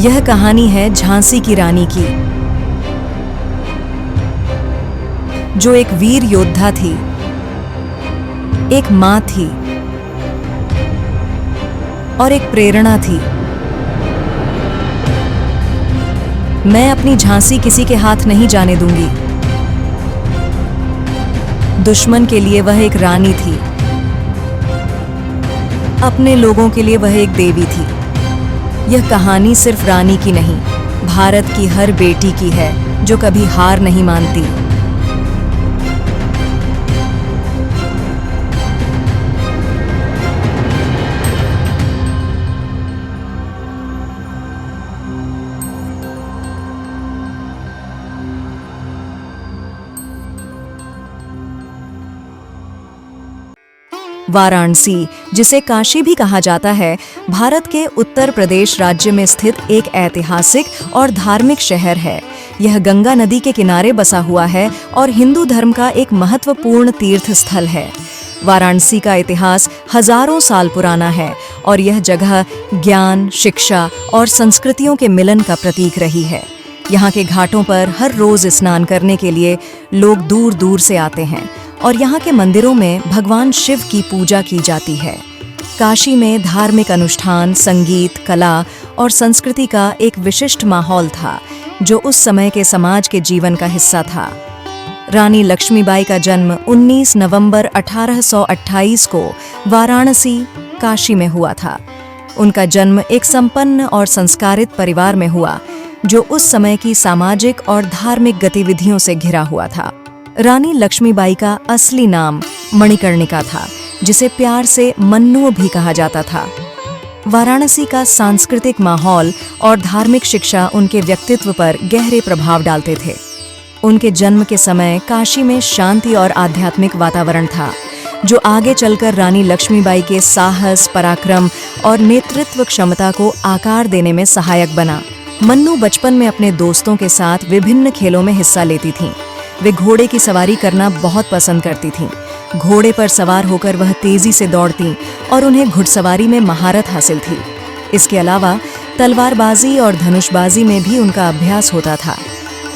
यह कहानी है झांसी की रानी की, जो एक वीर योद्धा थी, एक मां थी और एक प्रेरणा थी। मैं अपनी झांसी किसी के हाथ नहीं जाने दूंगी। दुश्मन के लिए वह एक रानी थी, अपने लोगों के लिए वह एक देवी थी। यह कहानी सिर्फ रानी की नहीं, भारत की हर बेटी की है जो कभी हार नहीं मानती। वाराणसी, जिसे काशी भी कहा जाता है, भारत के उत्तर प्रदेश राज्य में स्थित एक ऐतिहासिक और धार्मिक शहर है। यह गंगा नदी के किनारे बसा हुआ है और हिंदू धर्म का एक महत्वपूर्ण तीर्थ स्थल है। वाराणसी का इतिहास हजारों साल पुराना है और यह जगह ज्ञान, शिक्षा और संस्कृतियों के मिलन का प्रतीक रही है। यहाँ के घाटों पर हर रोज स्नान करने के लिए लोग दूर दूर से आते हैं और यहाँ के मंदिरों में भगवान शिव की पूजा की जाती है। काशी में धार्मिक अनुष्ठान, संगीत, कला और संस्कृति का एक विशिष्ट माहौल था, जो उस समय के समाज के जीवन का हिस्सा था। रानी लक्ष्मीबाई का जन्म 19 नवंबर 1828 को वाराणसी, काशी में हुआ था। उनका जन्म एक संपन्न और संस्कारित परिवार में हुआ, जो उस समय की सामाजिक और धार्मिक गतिविधियों से घिरा हुआ था। रानी लक्ष्मीबाई का असली नाम मणिकर्णिका था, जिसे प्यार से मन्नू भी कहा जाता था। वाराणसी का सांस्कृतिक माहौल और धार्मिक शिक्षा उनके व्यक्तित्व पर गहरे प्रभाव डालते थे। उनके जन्म के समय काशी में शांति और आध्यात्मिक वातावरण था, जो आगे चलकर रानी लक्ष्मीबाई के साहस, पराक्रम और नेतृत्व क्षमता को आकार देने में सहायक बना। मन्नू बचपन में अपने दोस्तों के साथ विभिन्न खेलों में हिस्सा लेती थीं। वे घोड़े की सवारी करना बहुत पसंद करती थीं। घोड़े पर सवार होकर वह तेजी से दौड़तीं और उन्हें घुड़सवारी में महारत हासिल थी। इसके अलावा तलवारबाजी और धनुषबाजी में भी उनका अभ्यास होता था।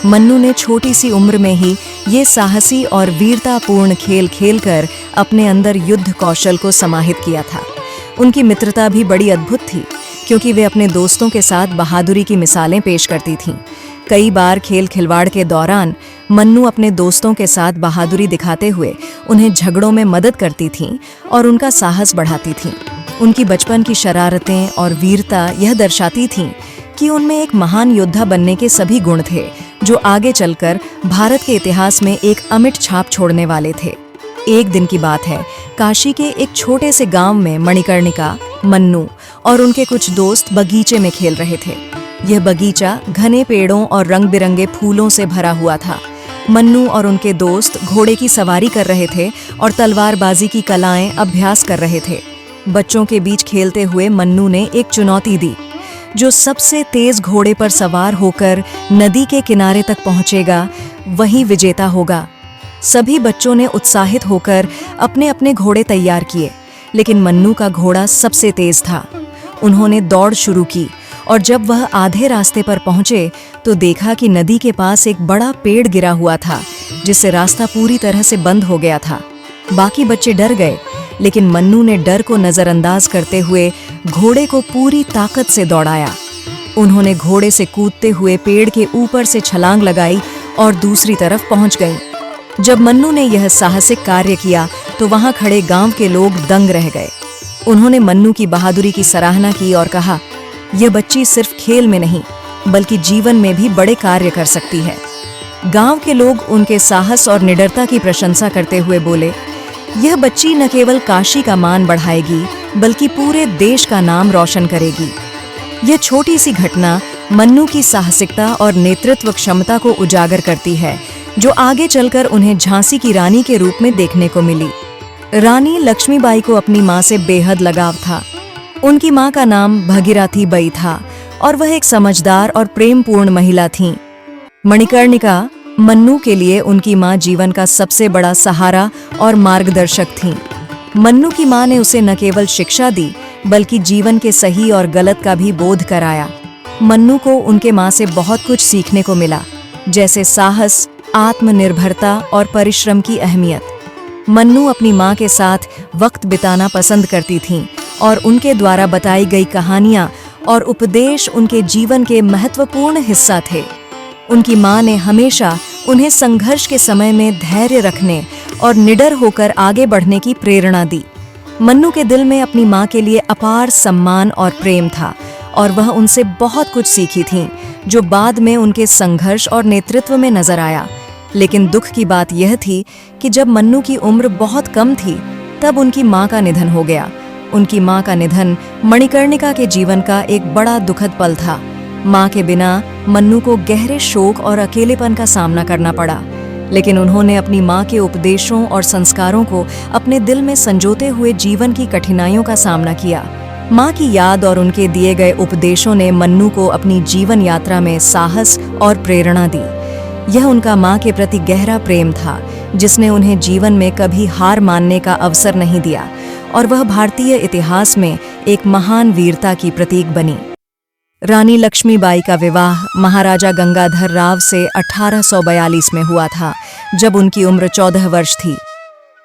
मन्नू ने छोटी सी उम्र में ही ये साहसी और वीरतापूर्ण खेल खेलकर अपने अंदर युद्ध कौशल को समाहित किया था। उनकी मित्रता भी बड़ी अद्भुत थी, क्योंकि वे अपने दोस्तों के साथ बहादुरी की मिसालें पेश करती थीं। कई बार खेल खिलवाड़ के दौरान मन्नू अपने दोस्तों के साथ बहादुरी दिखाते हुए उन्हें झगड़ों में मदद करती थीं और उनका साहस बढ़ाती थीं। उनकी बचपन की शरारतें और वीरता यह दर्शाती थीं कि उनमें एक महान योद्धा बनने के सभी गुण थे, जो आगे चलकर भारत के इतिहास में एक अमिट छाप छोड़ने वाले थे। एक दिन की बात है, काशी के एक छोटे से गांव में मणिकर्णिका, मन्नू और उनके कुछ दोस्त बगीचे में खेल रहे थे। यह बगीचा घने पेड़ों और रंग बिरंगे फूलों से भरा हुआ था। मन्नू और उनके दोस्त घोड़े की सवारी कर रहे थे और तलवारबाजी की कलाएं अभ्यास कर रहे थे। बच्चों के बीच खेलते हुए मन्नू ने एक चुनौती दी, जो सबसे तेज घोड़े पर सवार होकर नदी के किनारे तक पहुंचेगा, वही विजेता होगा। सभी बच्चों ने उत्साहित होकर अपने अपने घोड़े तैयार किए, लेकिन मन्नू का घोड़ा सबसे तेज था। उन्होंने दौड़ शुरू की और जब वह आधे रास्ते पर पहुंचे तो देखा कि नदी के पास एक बड़ा पेड़ गिरा हुआ था, जिससे रास्ता पूरी तरह से बंद हो गया था। बाकी बच्चे डर गए, लेकिन मन्नू ने डर को नजरअंदाज करते हुए घोड़े को पूरी ताकत से दौड़ाया। उन्होंने घोड़े से कूदते हुए पेड़ के ऊपर से छलांग लगाई और दूसरी तरफ पहुंच गई। जब मन्नू ने यह साहसिक कार्य किया तो वहां खड़े गांव के लोग दंग रह गए। उन्होंने मन्नू की बहादुरी की सराहना की और कहा, यह बच्ची सिर्फ खेल में नहीं, बल्कि जीवन में भी बड़े कार्य कर सकती है। गांव के लोग उनके साहस और निडरता की प्रशंसा करते हुए बोले, यह बच्ची न केवल काशी का मान बढ़ाएगी, बल्कि पूरे देश का नाम रोशन करेगी। यह छोटी सी घटना मन्नू की साहसिकता और नेतृत्व क्षमता को उजागर करती है, जो आगे चलकर उन्हें झांसी की रानी के रूप में देखने को मिली। रानी लक्ष्मीबाई को अपनी मां से बेहद लगाव था। उनकी मां का नाम भगीरथी बाई था और वह एक समझदार और प्रेमपूर्ण महिला थीं। मणिकर्णिका, मन्नू के लिए उनकी मां जीवन का सबसे बड़ा सहारा और मार्गदर्शक थीं। मन्नू की मां ने उसे न केवल शिक्षा दी, बल्कि जीवन के सही और गलत का भी बोध कराया। मन्नू को उनके माँ से बहुत कुछ सीखने को मिला, जैसे साहस, आत्मनिर्भरता और परिश्रम की अहमियत। मन्नू अपनी माँ के साथ वक्त बिताना पसंद करती थीं और उनके द्वारा बताई गई कहानियाँ और उपदेश उनके जीवन के महत्वपूर्ण हिस्सा थे। उनकी माँ ने हमेशा उन्हें संघर्ष के समय में धैर्य रखने और निडर होकर आगे बढ़ने की प्रेरणा दी। मन्नू के दिल में अपनी माँ के लिए अपार सम्मान और प्रेम था और वह उनसे बहुत कुछ सीखी थीं, जो बाद में उनके संघर्ष और नेतृत्व में नजर आया। लेकिन दुख की बात यह थी कि जब मन्नू की उम्र बहुत कम थी, तब उनकी माँ का निधन हो गया। उनकी माँ का निधन मणिकर्णिका के जीवन का एक बड़ा दुखद पल था। माँ के बिना मन्नू को गहरे शोक और अकेलेपन का सामना करना पड़ा, लेकिन उन्होंने अपनी माँ के उपदेशों और संस्कारों को अपने दिल में संजोते हुए जीवन की कठिनाइयों का सामना किया। माँ की याद और उनके दिए गए उपदेशों ने मन्नू को अपनी जीवन यात्रा में साहस और प्रेरणा दी। यह उनका माँ के प्रति गहरा प्रेम था, जिसने उन्हें जीवन में कभी हार मानने का अवसर नहीं दिया, और वह भारतीय इतिहास में एक महान वीरता की प्रतीक बनी। रानी लक्ष्मीबाई का विवाह महाराजा गंगाधर राव से 1842 में हुआ था, जब उनकी उम्र 14 वर्ष थी।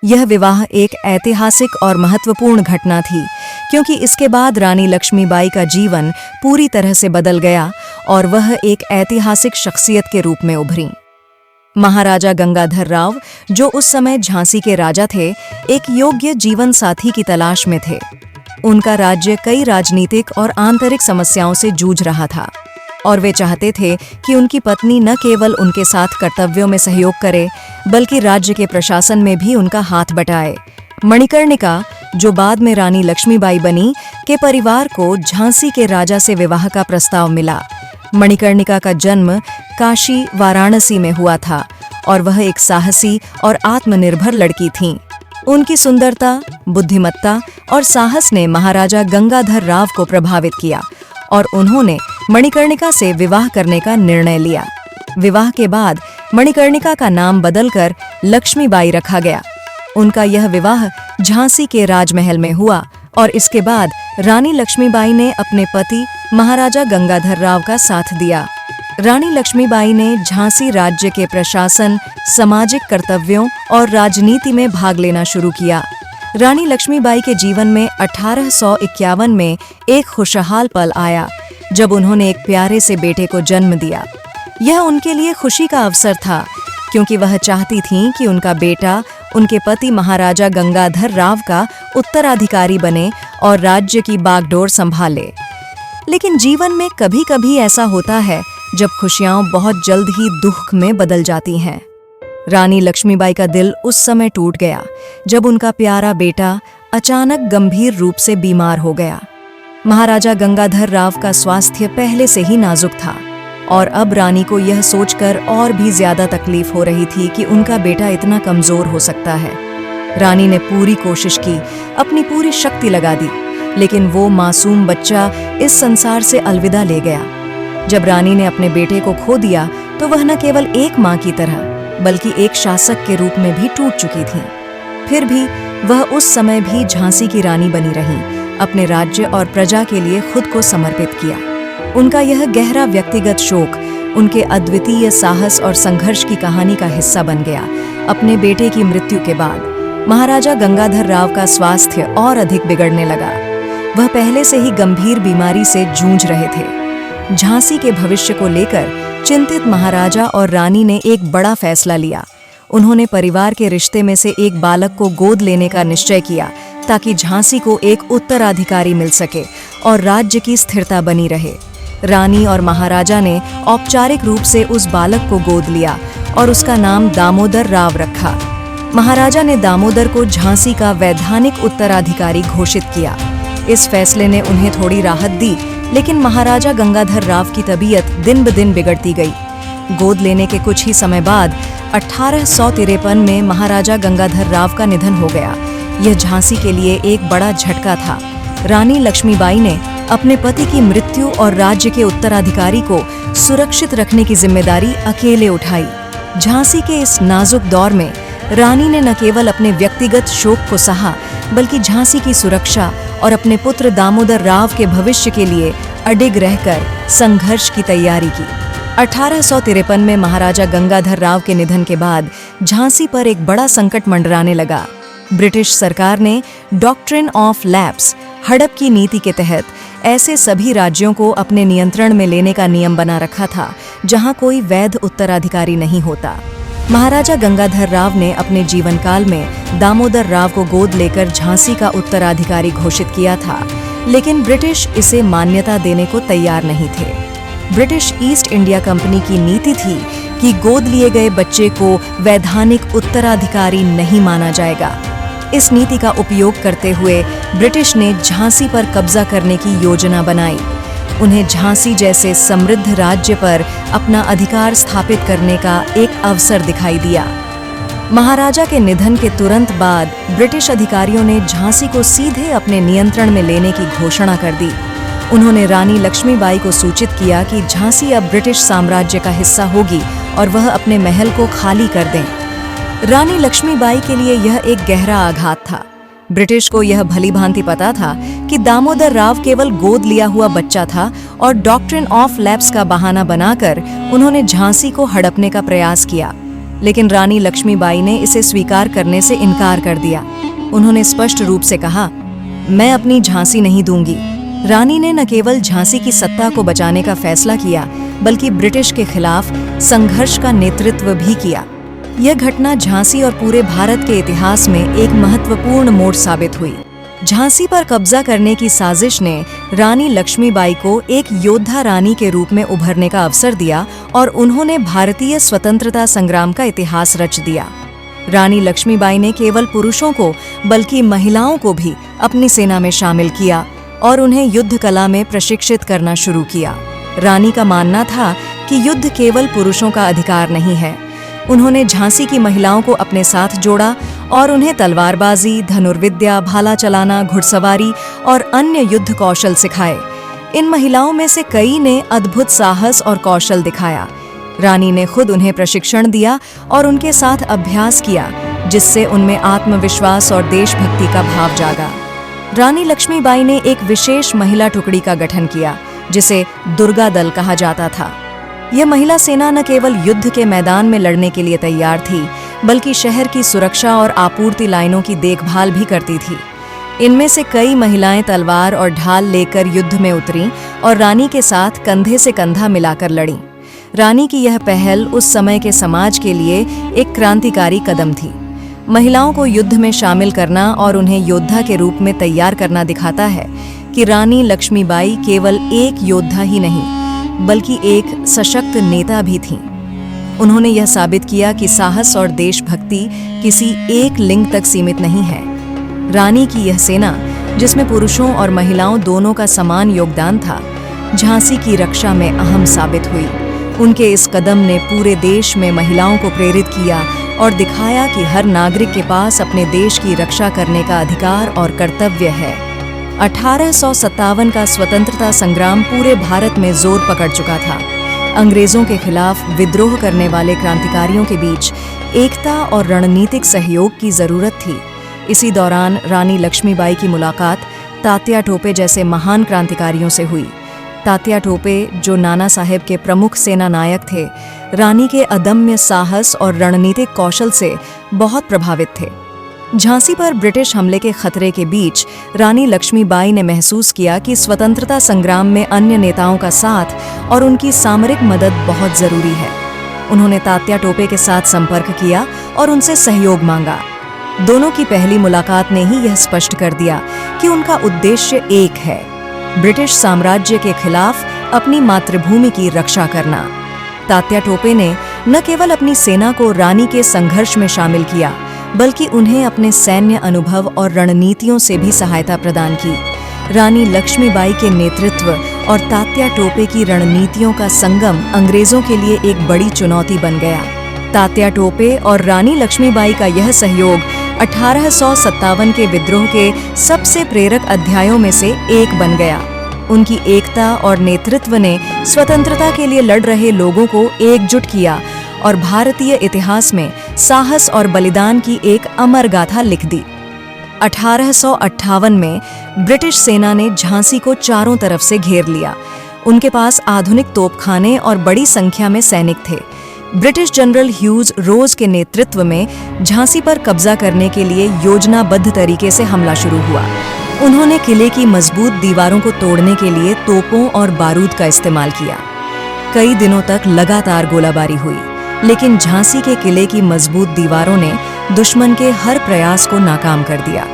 यह विवाह एक ऐतिहासिक और महत्वपूर्ण घटना थी, क्योंकि इसके बाद रानी लक्ष्मीबाई का जीवन पूरी तरह से बदल गया और वह एक ऐतिहासिक शख्सियत के रूप में उभरी। महाराजा गंगाधर राव, जो उस समय झांसी के राजा थे, एक योग्य जीवन साथी की तलाश में थे। उनका राज्य कई राजनीतिक और आंतरिक समस्याओं से जूझ रहा था और वे चाहते थे कि उनकी पत्नी न केवल उनके साथ कर्तव्यों में सहयोग करे, बल्कि राज्य के प्रशासन में भी उनका हाथ बटाए। मणिकर्णिका, जो बाद में रानी लक्ष्मीबाई बनी, के परिवार को झांसी के राजा से विवाह का प्रस्ताव मिला। मणिकर्णिका का जन्म काशी, वाराणसी में हुआ था और वह एक साहसी और आत्मनिर्भर लड़की थीं। उनकी सुंदरता, बुद्धिमत्ता और साहस ने महाराजा गंगाधर राव को प्रभावित किया और उन्होंने मणिकर्णिका से विवाह करने का निर्णय लिया। विवाह के बाद मणिकर्णिका का नाम बदलकर लक्ष्मीबाई रखा गया। उनका यह विवाह झांसी के राजमहल में हुआ और इसके बाद रानी लक्ष्मीबाई ने अपने पति महाराजा गंगाधर राव का साथ दिया। रानी लक्ष्मीबाई ने झांसी राज्य के प्रशासन, सामाजिक कर्तव्यों और राजनीति में भाग लेना शुरू किया। रानी लक्ष्मीबाई के जीवन में 1851 में एक खुशहाल पल आया, जब उन्होंने एक प्यारे से बेटे को जन्म दिया। यह उनके लिए खुशी का अवसर था, क्योंकि वह चाहती थीं कि उनका बेटा उनके पति महाराजा गंगाधर राव का उत्तराधिकारी बने और राज्य की बागडोर संभाले। लेकिन जीवन में कभी-कभी ऐसा होता है जब खुशियां बहुत जल्द ही दुख में बदल जाती हैं। रानी लक्ष्मीबाई का दिल उस समय टूट गया जब उनका प्यारा बेटा अचानक गंभीर रूप से बीमार हो गया। महाराजा गंगाधर राव का स्वास्थ्य पहले से ही नाजुक था और अब रानी को यह सोचकर और भी ज्यादा तकलीफ हो रही थी कि उनका बेटा इतना कमजोर हो सकता है। रानी ने पूरी कोशिश की, अपनी पूरी शक्ति लगा दी, लेकिन वो मासूम बच्चा इस संसार से अलविदा ले गया। जब रानी ने अपने बेटे को खो दिया तो वह न केवल एक माँ की तरह बल्कि एक शासक के रूप में भी टूट चुकी थी। फिर भी वह उस समय भी झांसी की रानी बनी रही, अपने राज्य और प्रजा के लिए खुद को समर्पित किया। उनका यह गहरा व्यक्तिगत शोक उनके अद्वितीय साहस और संघर्ष की कहानी का हिस्सा बन गया। अपने बेटे की मृत्यु के बाद महाराजा गंगाधर राव का स्वास्थ्य और अधिक बिगड़ने लगा। वह पहले से ही गंभीर बीमारी से जूझ रहे थे। झांसी के भविष्य को लेकर चिंतित महाराजा और रानी ने एक बड़ा फैसला लिया। उन्होंने परिवार के रिश्ते में से एक बालक को गोद लेने का निश्चय किया, ताकि झांसी को एक उत्तराधिकारी मिल सके और राज्य की स्थिरता बनी रहे। रानी और महाराजा ने औपचारिक रूप से उस बालक को गोद लिया और उसका नाम दामोदर राव रखा। महाराजा ने दामोदर को झांसी का वैधानिक उत्तराधिकारी घोषित किया। इस फैसले ने उन्हें थोड़ी राहत दी, लेकिन महाराजा गंगाधर राव की तबीयत दिन ब दिन बिगड़ती गई। गोद लेने के कुछ ही समय बाद 1853 में महाराजा गंगाधर राव का निधन हो गया। यह झांसी के लिए एक बड़ा झटका था। रानी लक्ष्मीबाई ने अपने पति की मृत्यु और राज्य के उत्तराधिकारी को सुरक्षित रखने की जिम्मेदारी अकेले उठाई। झांसी के इस नाजुक दौर में रानी ने न केवल अपने व्यक्तिगत शोक को सहा, बल्कि झांसी की सुरक्षा और अपने पुत्र दामोदर राव के भविष्य के लिए अडिग रहकर संघर्ष की तैयारी की। 1853 में महाराजा गंगाधर राव के निधन के बाद झांसी पर एक बड़ा संकट मंडराने लगा। ब्रिटिश सरकार ने डॉक्ट्रिन ऑफ लैप्स, हड़प की नीति के तहत ऐसे सभी राज्यों को अपने नियंत्रण में लेने का नियम बना रखा था जहां कोई वैध उत्तराधिकारी नहीं होता। महाराजा गंगाधर राव ने अपने जीवन काल में दामोदर राव को गोद लेकर झांसी का उत्तराधिकारी घोषित किया था, लेकिन ब्रिटिश इसे मान्यता देने को तैयार नहीं थे। ब्रिटिश ईस्ट इंडिया कंपनी की नीति थी कि गोद लिए गए बच्चे को वैधानिक उत्तराधिकारी नहीं माना जाएगा। इस नीति का उपयोग करते हुए ब्रिटिश ने झांसी पर कब्जा करने की योजना बनाई। उन्हें झांसी जैसे समृद्ध राज्य पर अपना अधिकार स्थापित करने का एक अवसर दिखाई दिया। महाराजा के निधन के तुरंत बाद ब्रिटिश अधिकारियों ने झांसी को सीधे अपने नियंत्रण में लेने की घोषणा कर दी। उन्होंने रानी लक्ष्मीबाई को सूचित किया कि झांसी अब ब्रिटिश साम्राज्य का हिस्सा होगी और वह अपने महल को खाली कर दें। रानी लक्ष्मीबाई के लिए यह एक गहरा आघात था। ब्रिटिश को यह भली भांति पता था कि दामोदर राव केवल गोद लिया हुआ बच्चा था और डॉक्ट्रिन ऑफ लैप्स का बहाना बनाकर उन्होंने झांसी को हड़पने का प्रयास किया, लेकिन रानी लक्ष्मीबाई ने इसे स्वीकार करने से इनकार कर दिया। उन्होंने स्पष्ट रूप से कहा, मैं अपनी झांसी नहीं दूंगी। रानी ने न केवल झांसी की सत्ता को बचाने का फैसला किया, बल्कि ब्रिटिश के खिलाफ संघर्ष का नेतृत्व भी किया। यह घटना झांसी और पूरे भारत के इतिहास में एक महत्वपूर्ण मोड़ साबित हुई। झांसी पर कब्जा करने की साजिश ने रानी लक्ष्मीबाई को एक योद्धा रानी के रूप में उभरने का अवसर दिया और उन्होंने भारतीय स्वतंत्रता संग्राम का इतिहास रच दिया। रानी लक्ष्मीबाई ने केवल पुरुषों को बल्कि महिलाओं को भी अपनी सेना में शामिल किया और उन्हें युद्ध कला में प्रशिक्षित करना शुरू किया। रानी का मानना था कि युद्ध केवल पुरुषों का अधिकार नहीं है। उन्होंने झांसी की महिलाओं को अपने साथ जोड़ा और उन्हें तलवारबाजी, धनुर्विद्या, भाला चलाना, घुड़सवारी और अन्य युद्ध कौशल सिखाए। इन महिलाओं में से कई ने अद्भुत साहस और कौशल दिखाया। रानी ने खुद उन्हें प्रशिक्षण दिया और उनके साथ अभ्यास किया, जिससे उनमें आत्मविश्वास और देशभक्ति का भाव जागा। रानी लक्ष्मीबाई ने एक विशेष महिला टुकड़ी का गठन किया, जिसे दुर्गा दल कहा जाता था। यह महिला सेना न केवल युद्ध के मैदान में लड़ने के लिए तैयार थी, बल्कि शहर की सुरक्षा और आपूर्ति लाइनों की देखभाल भी करती थी। इनमें से कई महिलाएं तलवार और ढाल लेकर युद्ध में उतरीं और रानी के साथ कंधे से कंधा मिलाकर लड़ीं। रानी की यह पहल उस समय के समाज के लिए एक क्रांतिकारी कदम थी। महिलाओं को युद्ध में शामिल करना और उन्हें योद्धा के रूप में तैयार करना दिखाता है कि रानी लक्ष्मीबाई केवल एक योद्धा ही नहीं, बल्कि एक सशक्त नेता भी थीं। उन्होंने यह साबित किया कि साहस और देशभक्ति किसी एक लिंग तक सीमित नहीं है। रानी की यह सेना, जिसमें पुरुषों और महिलाओं दोनों का समान योगदान था, झांसी की रक्षा में अहम साबित हुई। उनके इस कदम ने पूरे देश में महिलाओं को प्रेरित किया और दिखाया कि हर नागरिक के पास अपने देश की रक्षा करने का अधिकार और कर्तव्य है। 1857 का स्वतंत्रता संग्राम पूरे भारत में जोर पकड़ चुका था। अंग्रेजों के खिलाफ विद्रोह करने वाले क्रांतिकारियों के बीच एकता और रणनीतिक सहयोग की जरूरत थी। इसी दौरान रानी लक्ष्मीबाई की मुलाकात तात्या टोपे जैसे महान क्रांतिकारियों से हुई। तात्या टोपे, जो नाना साहेब के प्रमुख सेना नायक थे, रानी के अदम्य साहस और रणनीतिक कौशल से बहुत प्रभावित थे। झांसी पर ब्रिटिश हमले के खतरे के बीच रानी लक्ष्मीबाई ने महसूस किया कि स्वतंत्रता संग्राम में अन्य नेताओं का साथ और उनकी सामरिक मदद बहुत जरूरी है। उन्होंने तात्या टोपे के साथ संपर्क किया और उनसे सहयोग मांगा। दोनों की पहली मुलाकात ने ही यह स्पष्ट कर दिया कि उनका उद्देश्य एक है, ब्रिटिश साम्राज्य के खिलाफ अपनी मातृभूमि की रक्षा करना। तात्या टोपे ने न केवल अपनी सेना को रानी के संघर्ष में शामिल किया, बल्कि उन्हें अपने सैन्य अनुभव और रणनीतियों से भी सहायता प्रदान की। रानी लक्ष्मीबाई के नेतृत्व और तात्या टोपे की रणनीतियों का संगम अंग्रेजों के लिए एक बड़ी चुनौती बन गया। तात्या टोपे और रानी लक्ष्मीबाई का यह सहयोग 1857 के विद्रोह के सबसे प्रेरक अध्यायों में से एक बन गया। उनकी एकता और नेतृत्व ने स्वतंत्रता के लिए लड़ रहे लोगों को एकजुट किया और भारतीय इतिहास में साहस और बलिदान की एक अमर गाथा लिख दी। 1858 में ब्रिटिश सेना ने झांसी को चारों तरफ से घेर लिया। उनके पास आधुनिक तोपखाने और बड़ी संख्या में सैनिक थे। ब्रिटिश जनरल ह्यूज रोज के नेतृत्व में झांसी पर कब्जा करने के लिए योजनाबद्ध तरीके से हमला शुरू हुआ। उन्होंने किले की मजबूत दीवारों को तोड़ने के लिए तोपों और बारूद का इस्तेमाल किया। कई दिनों तक लगातार गोलाबारी हुई, लेकिन झांसी के किले की मजबूत दीवारों ने दुश्मन के हर प्रयास को नाकाम कर दिया।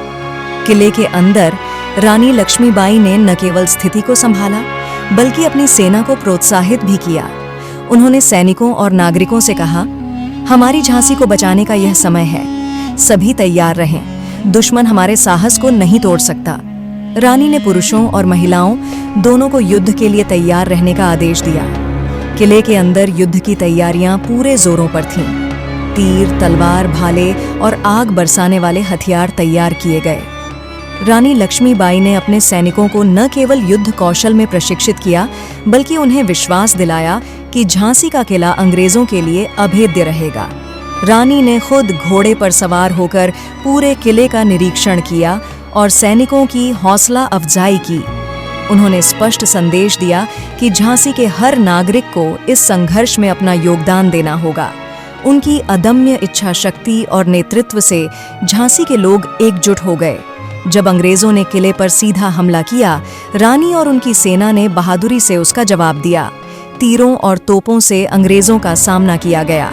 किले के अंदर रानी लक्ष्मीबाई ने न केवल स्थिति को संभाला, बल्कि अपनी सेना को प्रोत्साहित भी किया। उन्होंने सैनिकों और नागरिकों से कहा, हमारी झांसी को बचाने का यह समय है, सभी तैयार रहें, दुश्मन हमारे साहस को नहीं तोड़ सकता। रानी ने पुरुषों और महिलाओं दोनों को युद्ध के लिए तैयार रहने का आदेश दिया। किले के अंदर युद्ध की तैयारियां पूरे जोरों पर थीं। तीर, तलवार, भाले और आग बरसाने वाले हथियार तैयार किए गए। रानी लक्ष्मीबाई ने अपने सैनिकों को न केवल युद्ध कौशल में प्रशिक्षित किया, बल्कि उन्हें विश्वास दिलाया कि झांसी का किला अंग्रेजों के लिए अभेद्य रहेगा। रानी ने खुद घोड़े पर सवार होकर पूरे किले का निरीक्षण किया और सैनिकों की हौसला अफजाई की। उन्होंने स्पष्ट संदेश दिया कि झांसी के हर नागरिक को इस संघर्ष में अपना योगदान देना होगा। उनकी अदम्य इच्छा शक्ति और नेतृत्व से झांसी के लोग एकजुट हो गए। जब अंग्रेजों ने किले पर सीधा हमला किया, रानी और उनकी सेना ने बहादुरी से उसका जवाब दिया। तीरों और तोपों से अंग्रेजों का सामना किया गया।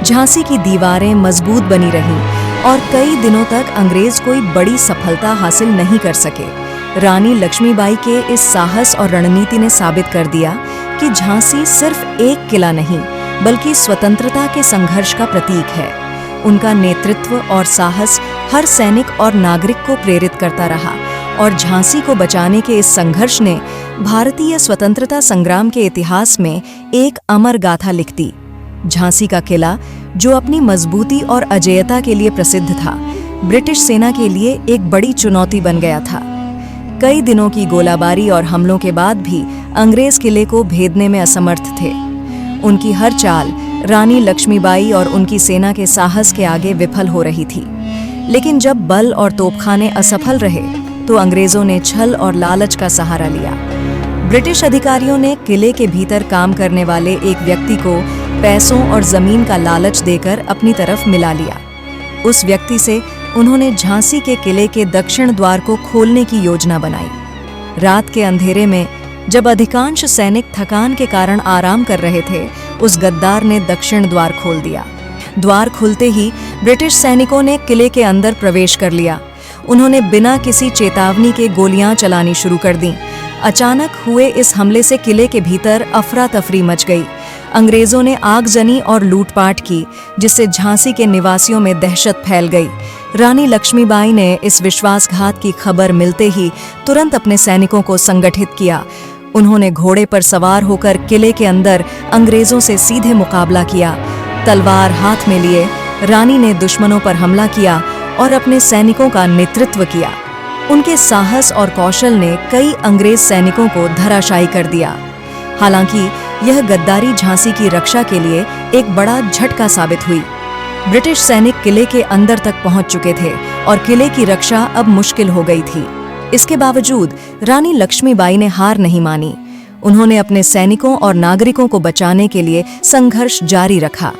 झांसी की दीवारें मजबूत बनी रहीं और कई दिनों तक अंग्रेज कोई बड़ी सफलता हासिल नहीं कर सके। रानी लक्ष्मीबाई के इस साहस और रणनीति ने साबित कर दिया कि झांसी सिर्फ एक किला नहीं, बल्कि स्वतंत्रता के संघर्ष का प्रतीक है। उनका नेतृत्व और साहस हर सैनिक और नागरिक को प्रेरित करता रहा और झांसी को बचाने के इस संघर्ष ने भारतीय स्वतंत्रता संग्राम के इतिहास में एक अमर गाथा लिख दी। झांसी का किला, जो अपनी मजबूती और अजेयता के लिए प्रसिद्ध था, ब्रिटिश सेना के लिए एक बड़ी चुनौती बन गया था। कई दिनों की गोलाबारी और हमलों के बाद भी अंग्रेज किले को भेदने में असमर्थ थे। उनकी हर चाल रानी लक्ष्मीबाई और उनकी सेना के साहस के आगे विफल हो रही थी। लेकिन जब बल और तोपखाने असफल रहे, तो अंग्रेजों ने छल और लालच का सहारा लिया। ब्रिटिश अधिकारियों ने किले के भीतर काम करने वाले एक व्यक्ति को पैसों और जमीन का लालच देकर अपनी तरफ मिला लिया। उस व्यक्ति से उन्होंने झांसी के किले के दक्षिण द्वार को खोलने की योजना बनाई। रात के अंधेरे में जब अधिकांश सैनिक थकान के कारण आराम कर रहे थे, उस गद्दार ने दक्षिण द्वार खोल दिया। द्वार खुलते ही ब्रिटिश सैनिकों ने किले के अंदर प्रवेश कर लिया। उन्होंने बिना किसी चेतावनी के गोलियां चलानी शुरू कर दी। अचानक हुए इस हमले से किले के भीतर अफरा तफरी मच गई। अंग्रेजों ने आगजनी और लूटपाट की, जिससे झांसी के निवासियों में दहशत फैल गई। रानी लक्ष्मीबाई ने इस विश्वासघात की खबर मिलते ही तुरंत अपने सैनिकों को संगठित किया। उन्होंने घोड़े पर सवार होकर किले के अंदर अंग्रेजों से सीधे मुकाबला किया। तलवार हाथ में लिए रानी ने दुश्मनों पर हमला किया और अपने सैनिकों का नेतृत्व किया। उनके साहस और कौशल ने कई अंग्रेज सैनिकों को धराशायी कर दिया। हालांकि यह गद्दारी झांसी की रक्षा के लिए एक बड़ा झटका साबित हुई। ब्रिटिश सैनिक किले के अंदर तक पहुंच चुके थे और किले की रक्षा अब मुश्किल हो गई थी। इसके बावजूद रानी लक्ष्मीबाई ने हार नहीं मानी। उन्होंने अपने सैनिकों और नागरिकों को बचाने के लिए संघर्ष जारी रखा।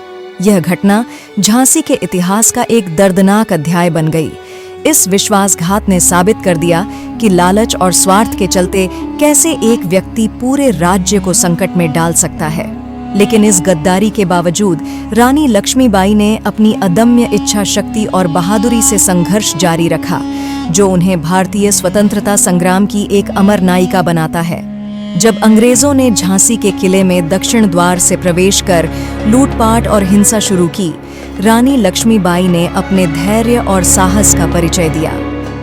यह घटना झांसी के इतिहास का एक दर्दनाक अध्याय बन गई। इस विश्वासघात ने साबित कर दिया कि लालच और स्वार्थ के चलते कैसे एक व्यक्ति पूरे राज्य को संकट में डाल सकता है। लेकिन इस गद्दारी के बावजूद रानी लक्ष्मीबाई ने अपनी अदम्य इच्छा शक्ति और बहादुरी से संघर्ष जारी रखा, जो उन्हें भारतीय स्वतंत्रता संग्राम की एक अमर नायिका बनाता है। जब अंग्रेजों ने झांसी के किले में दक्षिण द्वार से प्रवेश कर लूटपाट और हिंसा शुरू की, रानी लक्ष्मीबाई ने अपने धैर्य और साहस का परिचय दिया।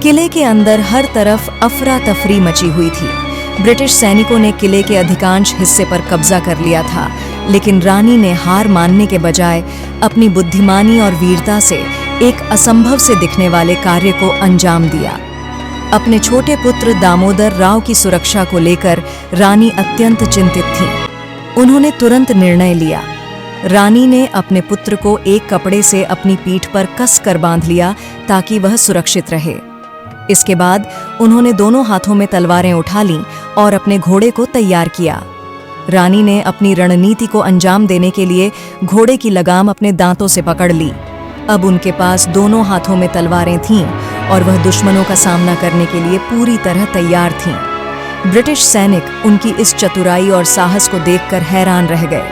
किले के अंदर हर तरफ अफरा तफरी मची हुई थी। ब्रिटिश सैनिकों ने किले के अधिकांश हिस्से पर कब्जा कर लिया था, लेकिन रानी ने हार मानने के बजाय अपनी बुद्धिमानी और वीरता से एक असंभव से दिखने वाले कार्य को अंजाम दिया। अपने छोटे पुत्र दामोदर राव की सुरक्षा को लेकर रानी अत्यंत चिंतित थीं। उन्होंने तुरंत निर्णय लिया। रानी ने अपने पुत्र को एक कपड़े से अपनी पीठ पर कस कर बांध लिया ताकि वह सुरक्षित रहे। इसके बाद उन्होंने दोनों हाथों में तलवारें उठा लीं और अपने घोड़े को तैयार किया। रानी ने अपनी रणनीति को अंजाम देने के लिए घोड़े की लगाम अपने दांतों से पकड़ ली। अब उनके पास दोनों हाथों में तलवारें थीं और वह दुश्मनों का सामना करने के लिए पूरी तरह तैयार थीं। ब्रिटिश सैनिक उनकी इस चतुराई और साहस को देखकर हैरान रह गए।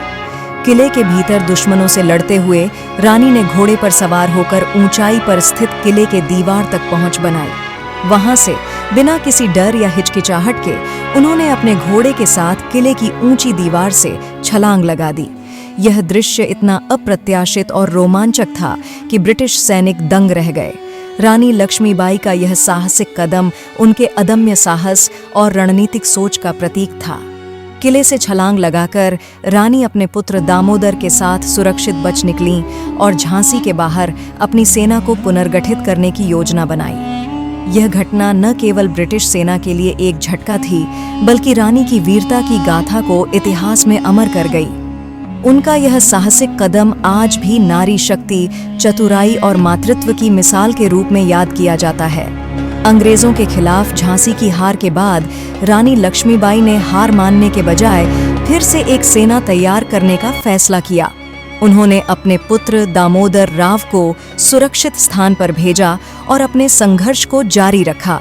किले के भीतर दुश्मनों से लड़ते हुए रानी ने घोड़े पर सवार होकर ऊंचाई पर स्थित किले के दीवार तक पहुंच बनाई। वहां से बिना किसी डर या हिचकिचाहट के उन्होंने अपने घोड़े के साथ किले की ऊंची दीवार से छलांग लगा दी। यह दृश्य इतना अप्रत्याशित और रोमांचक था कि ब्रिटिश सैनिक दंग रह गए। रानी लक्ष्मीबाई का यह साहसिक कदम उनके अदम्य साहस और रणनीतिक सोच का प्रतीक था। किले से छलांग लगाकर रानी अपने पुत्र दामोदर के साथ सुरक्षित बच निकलीं और झांसी के बाहर अपनी सेना को पुनर्गठित करने की योजना बनाई। यह घटना न केवल ब्रिटिश सेना के लिए एक झटका थी, बल्कि रानी की वीरता की गाथा को इतिहास में अमर कर गई। उनका यह साहसिक कदम आज भी नारी शक्ति, चतुराई और मातृत्व की मिसाल के रूप में याद किया जाता है। अंग्रेजों के खिलाफ झांसी की हार के बाद रानी लक्ष्मीबाई ने हार मानने के बजाय फिर से एक सेना तैयार करने का फैसला किया। उन्होंने अपने पुत्र दामोदर राव को सुरक्षित स्थान पर भेजा और अपने संघर्ष को जारी रखा।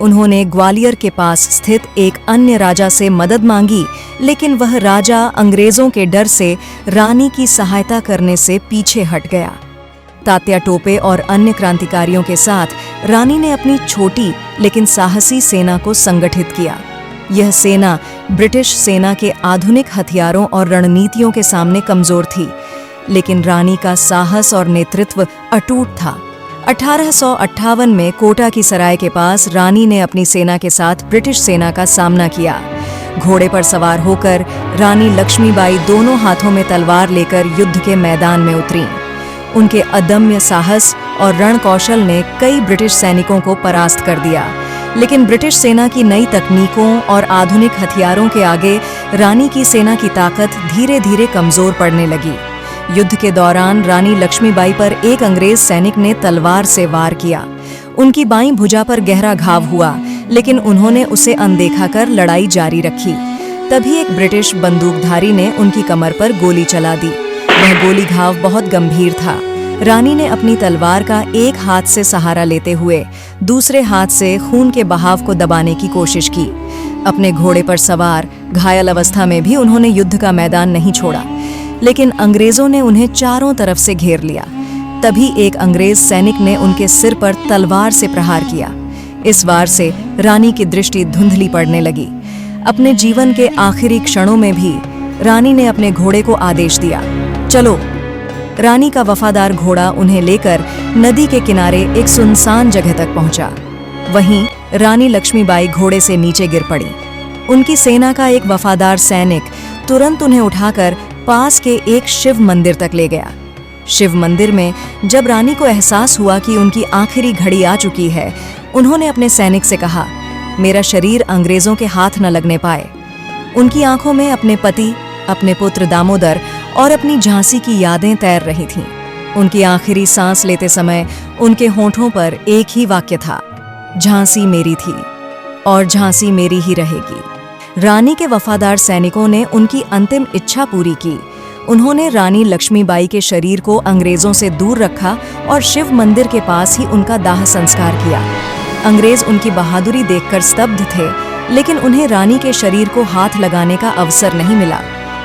उन्होंने ग्वालियर के पास स्थित एक अन्य राजा से मदद मांगी, लेकिन वह राजा अंग्रेजों के डर से रानी की सहायता करने से पीछे हट गया। तात्या टोपे और अन्य क्रांतिकारियों के साथ रानी ने अपनी छोटी लेकिन साहसी सेना को संगठित किया। यह सेना ब्रिटिश सेना के आधुनिक हथियारों और रणनीतियों के सामने कमजोर थी, लेकिन रानी का साहस और नेतृत्व अटूट था। 1858 में कोटा की सराय के पास रानी ने अपनी सेना के साथ ब्रिटिश सेना का सामना किया। घोड़े पर सवार होकर रानी लक्ष्मीबाई दोनों हाथों में तलवार लेकर युद्ध के मैदान में उतरीं। उनके अदम्य साहस और रणकौशल ने कई ब्रिटिश सैनिकों को परास्त कर दिया, लेकिन ब्रिटिश सेना की नई तकनीकों और आधुनिक हथियारों के आगे रानी की सेना की ताकत धीरे धीरे कमजोर पड़ने लगी। युद्ध के दौरान रानी लक्ष्मीबाई पर एक अंग्रेज सैनिक ने तलवार से वार किया। उनकी बाईं भुजा पर गहरा घाव हुआ, लेकिन उन्होंने उसे अनदेखा कर लड़ाई जारी रखी। तभी एक ब्रिटिश बंदूकधारी ने उनकी कमर पर गोली चला दी। वह गोली घाव बहुत गंभीर था। रानी ने अपनी तलवार का एक हाथ से सहारा लेते हुए दूसरे हाथ से खून के बहाव को दबाने की कोशिश की। अपने घोड़े पर सवार घायल अवस्था में भी उन्होंने युद्ध का मैदान नहीं छोड़ा, लेकिन अंग्रेजों ने उन्हें चारों तरफ से घेर लिया। तभी एक अंग्रेज सैनिक ने उनके सिर पर तलवार से प्रहार किया। इस वार से रानी की दृष्टि धुंधली पड़ने लगी। अपने जीवन के आखिरी क्षणों में भी रानी ने अपने घोड़े को आदेश दिया, चलो। रानी का वफादार घोड़ा उन्हें लेकर नदी के किनारे एक सुनसान जगह तक पहुंचा। वहीं रानी लक्ष्मीबाई घोड़े से नीचे गिर पड़ी। उनकी सेना का एक वफादार सैनिक तुरंत उन्हें उठाकर पास के एक शिव मंदिर तक ले गया। शिव मंदिर में जब रानी को एहसास हुआ कि उनकी आखिरी घड़ी आ चुकी है, उन्होंने अपने सैनिक से कहा, मेरा शरीर अंग्रेजों के हाथ न लगने पाए। उनकी आंखों में अपने पति, अपने पुत्र दामोदर और अपनी झांसी की यादें तैर रही थीं। उनकी आखिरी सांस लेते समय उनके होठों पर एक ही वाक्य था, झांसी मेरी थी और झांसी मेरी ही रहेगी। रानी के वफादार सैनिकों ने उनकी अंतिम इच्छा पूरी की। उन्होंने रानी लक्ष्मीबाई के शरीर को अंग्रेजों से दूर रखा और शिव मंदिर के पास ही उनका दाह संस्कार किया। अंग्रेज उनकी बहादुरी देखकर स्तब्ध थे, लेकिन उन्हें रानी के शरीर को हाथ लगाने का अवसर नहीं मिला।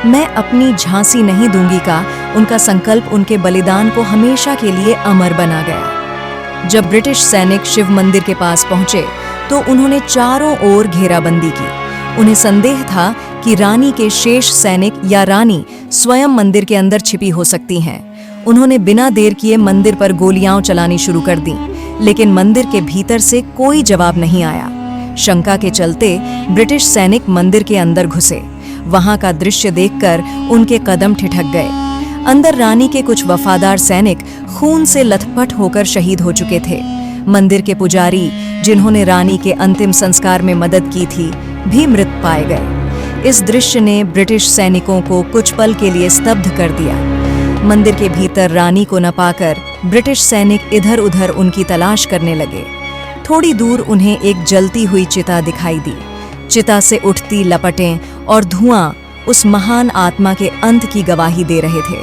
मैं अपनी झांसी नहीं दूंगी का उनका संकल्प उनके बलिदान को हमेशा के लिए अमर बना गया। जब ब्रिटिश सैनिक शिव मंदिर के पास पहुंचे तो उन्होंने चारों ओर घेराबंदी की। उन्हें संदेह था कि रानी के शेष सैनिक या रानी स्वयं मंदिर के अंदर छिपी हो सकती हैं। उन्होंने बिना देर किए मंदिर पर गोलियां चलानी शुरू कर दी, लेकिन मंदिर के भीतर से कोई जवाब नहीं आया। शंका के चलते ब्रिटिश सैनिक मंदिर के अंदर घुसे। वहां का दृश्य देखकर उनके कदम ठिठक गए। अंदर रानी के कुछ वफादार सैनिक खून से लथपथ होकर शहीद हो चुके थे। मंदिर के पुजारी, जिन्होंने रानी के अंतिम संस्कार में मदद की थी, भी मृत पाए गए। इस दृश्य ने ब्रिटिश सैनिकों को कुछ पल के लिए स्तब्ध कर दिया। मंदिर के भीतर रानी को न पाकर ब्रिटिश सैनिक इधर उधर उनकी तलाश करने लगे। थोड़ी दूर उन्हें एक जलती हुई चिता दिखाई दी। चिता से उठती लपटें और धुआं उस महान आत्मा के अंत की गवाही दे रहे थे।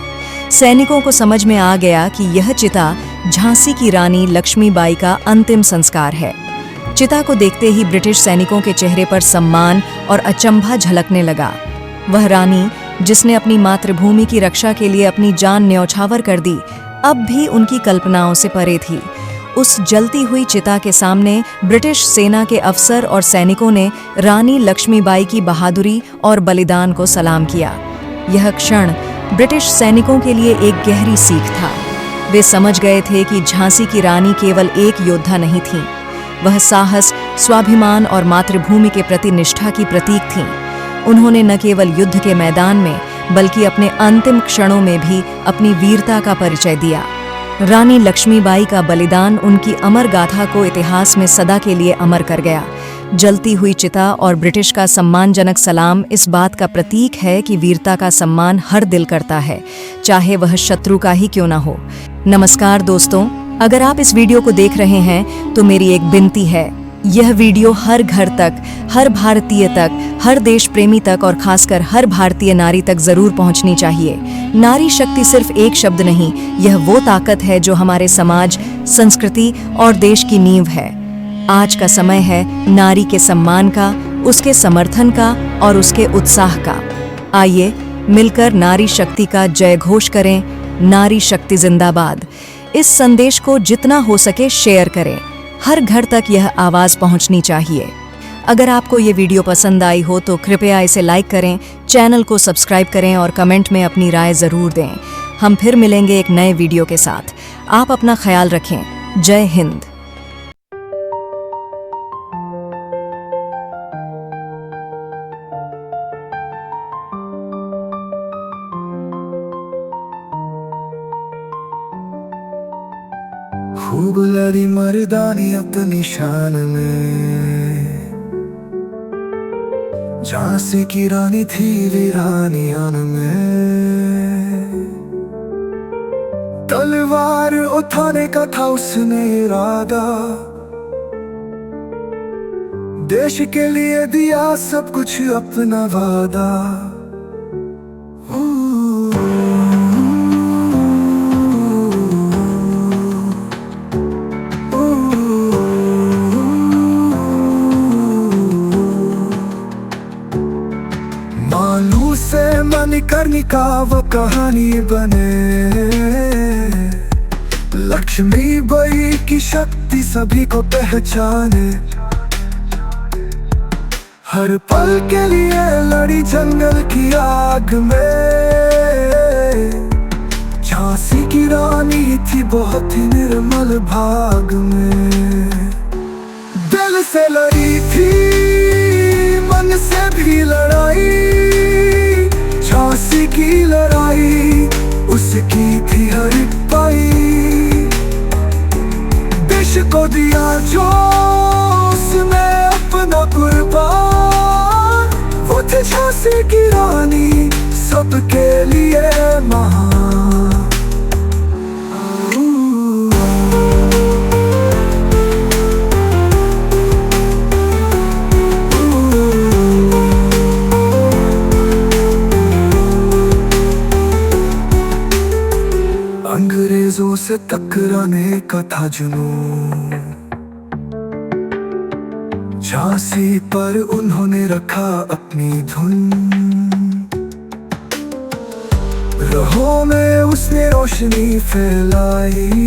सैनिकों को समझ में आ गया कि यह चिता झांसी की रानी लक्ष्मीबाई का अंतिम संस्कार है। चिता को देखते ही ब्रिटिश सैनिकों के चेहरे पर सम्मान और अचंभा झलकने लगा। वह रानी, जिसने अपनी मातृभूमि की रक्षा के लिए अपनी जान न्यौछावर कर दी, अब भी उनकी कल्पनाओं से परे थी। उस जलती हुई चिता के सामने ब्रिटिश सेना के अफसर और सैनिकों ने रानी लक्ष्मीबाई की बहादुरी और बलिदान को सलाम किया। यह क्षण ब्रिटिश सैनिकों के लिए एक गहरी सीख था। वे समझ गए थे कि झांसी की रानी केवल एक योद्धा नहीं थी, वह साहस, स्वाभिमान और मातृभूमि के प्रति निष्ठा की प्रतीक थीं। उन्होंने न केवल युद्ध के मैदान में बल्कि अपने अंतिम क्षणों में भी अपनी वीरता का परिचय दिया। रानी लक्ष्मीबाई का बलिदान उनकी अमर गाथा को इतिहास में सदा के लिए अमर कर गया। जलती हुई चिता और ब्रिटिश का सम्मानजनक सलाम इस बात का प्रतीक है कि वीरता का सम्मान हर दिल करता है, चाहे वह शत्रु का ही क्यों ना हो। नमस्कार दोस्तों, अगर आप इस वीडियो को देख रहे हैं तो मेरी एक विनती है, यह वीडियो हर घर तक, हर भारतीय तक, हर देश प्रेमी तक और खासकर हर भारतीय नारी तक जरूर पहुंचनी चाहिए। नारी शक्ति सिर्फ एक शब्द नहीं, यह वो ताकत है जो हमारे समाज, संस्कृति और देश की नींव है। आज का समय है नारी के सम्मान का, उसके समर्थन का और उसके उत्साह का। आइए मिलकर नारी शक्ति का जय घोष करें। नारी शक्ति जिंदाबाद। इस संदेश को जितना हो सके शेयर करें। हर घर तक यह आवाज पहुंचनी चाहिए। अगर आपको ये वीडियो पसंद आई हो तो कृपया इसे लाइक करें, चैनल को सब्सक्राइब करें और कमेंट में अपनी राय जरूर दें। हम फिर मिलेंगे एक नए वीडियो के साथ। आप अपना ख्याल रखें। जय हिंद। खूब लड़ी मर्दानी अपनी शान में, झांसी की रानी थी वीरानियन में। तलवार उठाने का था उसने इरादा, देश के लिए दिया सब कुछ अपना वादा। से मणिकर्णिका वो कहानी बने, लक्ष्मीबाई की शक्ति सभी को पहचाने। हर पल के लिए लड़ी जंगल की आग में, झांसी की रानी थी बहुत ही निर्मल भाग में। दिल से लड़ी थी, मन से भी लड़ाई, झांसी की लड़ाई उसकी थी हर एक पाई। देश को दिया जो उसने अपना कुर्बान, वो थे झांसी की रानी सबके लिए महान। अंग्रेजों से टकराने का था जुनून, झांसी पर उन्होंने रखा अपनी धुन। राहों में उसने रोशनी फैलाई,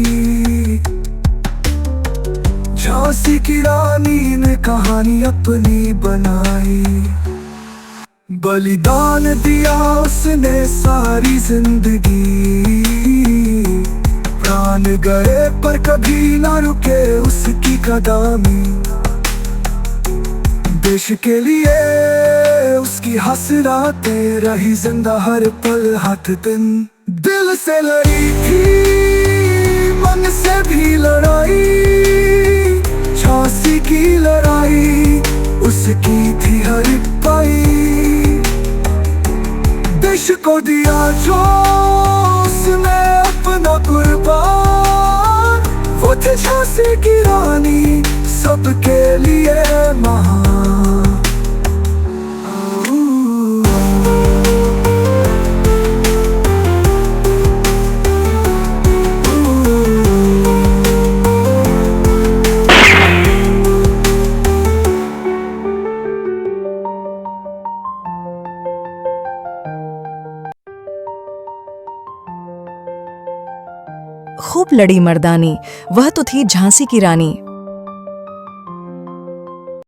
झांसी की रानी ने कहानी अपनी बनाई। बलिदान दिया उसने सारी जिंदगी, प्राण गए पर कभी ना रुके उसकी कदमी। देश के लिए उसकी हसरातें रही जिंदा हर पल हाथ दिन। दिल से लड़ी थी, मन से भी लड़ाई, झांसी की लड़ाई उसकी थी हर एक पाई। देश को दिया जो उसने अपना कुर्बान, वो थे झांसी की रानी सबके लिए महान। खूब लड़ी मर्दानी, वह तो थी झांसी की रानी।